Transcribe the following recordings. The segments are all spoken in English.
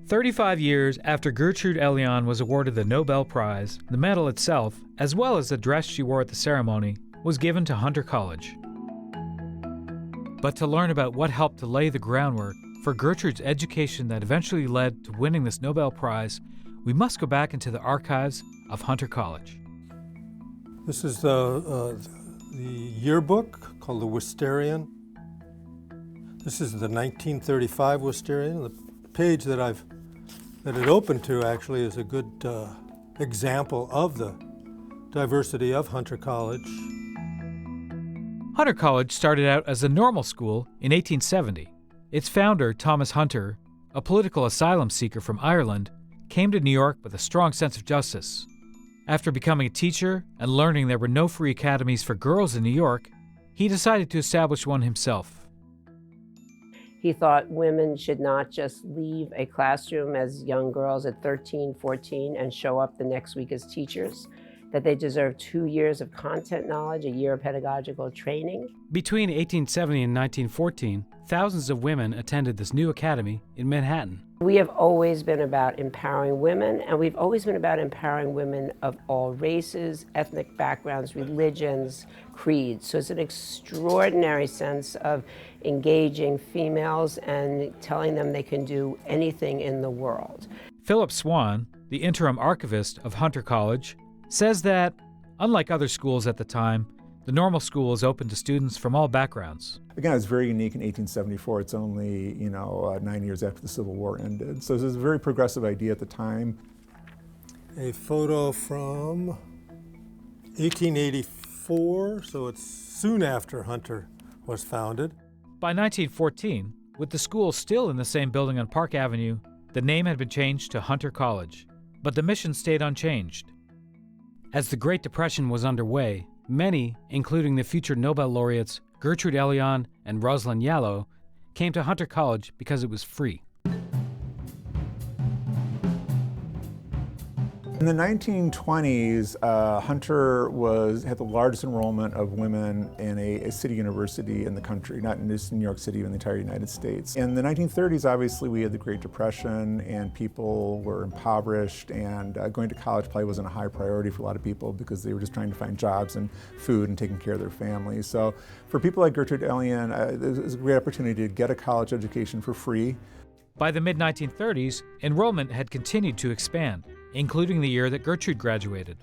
35 years after Gertrude Elion was awarded the Nobel Prize, the medal itself, as well as the dress she wore at the ceremony, was given to Hunter College. But to learn about what helped to lay the groundwork for Gertrude's education that eventually led to winning this Nobel Prize, we must go back into the archives of Hunter College. This is the yearbook called the Wisterian. This is the 1935 Wisterian. The page that it opened to actually is a good example of the diversity of Hunter College. Hunter College started out as a normal school in 1870. Its founder, Thomas Hunter, a political asylum seeker from Ireland, came to New York with a strong sense of justice. After becoming a teacher and learning there were no free academies for girls in New York, he decided to establish one himself. He thought women should not just leave a classroom as young girls at 13, 14 and show up the next week as teachers, that they deserve 2 years of content knowledge, a year of pedagogical training. Between 1870 and 1914, thousands of women attended this new academy in Manhattan. We have always been about empowering women, and we've always been about empowering women of all races, ethnic backgrounds, religions, creeds. So it's an extraordinary sense of engaging females and telling them they can do anything in the world. Philip Swan, the interim archivist of Hunter College, says that, unlike other schools at the time, the normal school is open to students from all backgrounds. Again, it's very unique in 1874. It's only, 9 years after the Civil War ended. So this is a very progressive idea at the time. A photo from 1884, so it's soon after Hunter was founded. By 1914, with the school still in the same building on Park Avenue, the name had been changed to Hunter College, but the mission stayed unchanged. As the Great Depression was underway, many, including the future Nobel laureates Gertrude Elion and Rosalind Yalow, came to Hunter College because it was free. In the 1920s, Hunter had the largest enrollment of women in a city university in the country, not just in New York City, but in the entire United States. In the 1930s, obviously, we had the Great Depression, and people were impoverished, and going to college probably wasn't a high priority for a lot of people because they were just trying to find jobs and food and taking care of their families. So for people like Gertrude Elion, it was a great opportunity to get a college education for free. By the mid-1930s, enrollment had continued to expand, including the year that Gertrude graduated.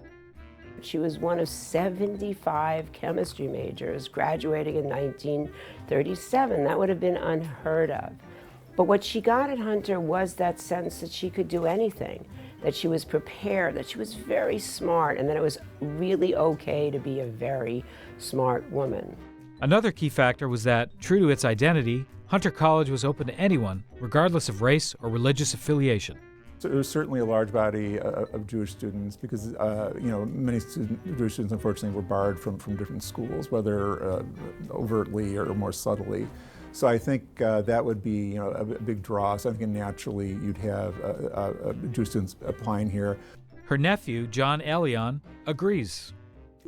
She was one of 75 chemistry majors graduating in 1937. That would have been unheard of. But what she got at Hunter was that sense that she could do anything, that she was prepared, that she was very smart, and that it was really okay to be a very smart woman. Another key factor was that, true to its identity, Hunter College was open to anyone, regardless of race or religious affiliation. So it was certainly a large body of Jewish students because, many Jewish students, unfortunately, were barred from different schools, whether overtly or more subtly. So I think that would be, a big draw. So I think naturally you'd have Jewish students applying here. Her nephew, John Elion, agrees.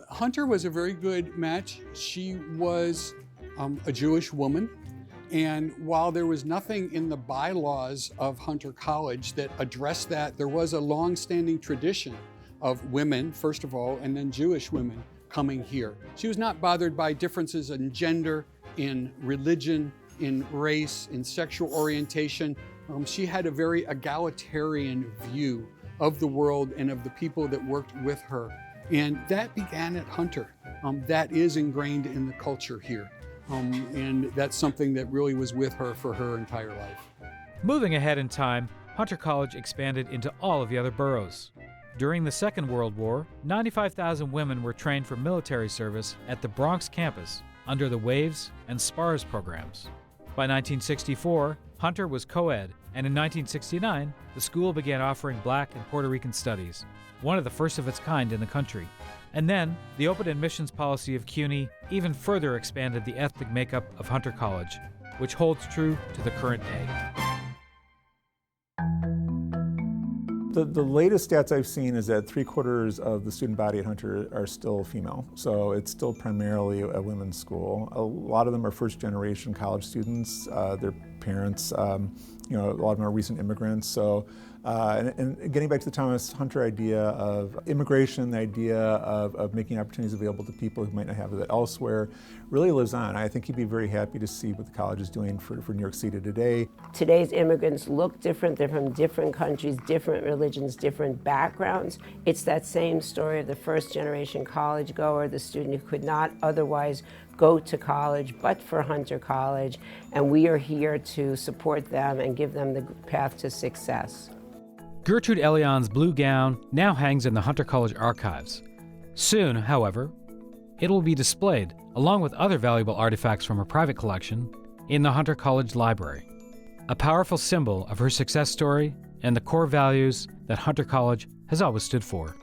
Hunter was a very good match. She was a Jewish woman. And while there was nothing in the bylaws of Hunter College that addressed that, there was a long-standing tradition of women, first of all, and then Jewish women coming here. She was not bothered by differences in gender, in religion, in race, in sexual orientation. She had a very egalitarian view of the world and of the people that worked with her. And that began at Hunter. That is ingrained in the culture here. And that's something that really was with her for her entire life. Moving ahead in time, Hunter College expanded into all of the other boroughs. During the Second World War, 95,000 women were trained for military service at the Bronx campus under the WAVES and SPARS programs. By 1964, Hunter was co-ed, and in 1969, the school began offering Black and Puerto Rican studies, one of the first of its kind in the country. And then, the open admissions policy of CUNY even further expanded the ethnic makeup of Hunter College, which holds true to the current day. The latest stats I've seen is that 3/4 of the student body at Hunter are still female. So it's still primarily a women's school. A lot of them are first generation college students. Their parents, you know, a lot of them are recent immigrants. So, and getting back to the Thomas Hunter idea of immigration, the idea of making opportunities available to people who might not have that elsewhere, really lives on. I think he'd be very happy to see what the college is doing for New York City today. Today's immigrants look different. They're from different countries, different religions, different backgrounds. It's that same story of the first generation college goer, the student who could not otherwise go to college but for Hunter College, and we are here to support them and give them the path to success. Gertrude Elion's blue gown now hangs in the Hunter College archives. Soon, however, it will be displayed, along with other valuable artifacts from her private collection, in the Hunter College Library, a powerful symbol of her success story and the core values that Hunter College has always stood for.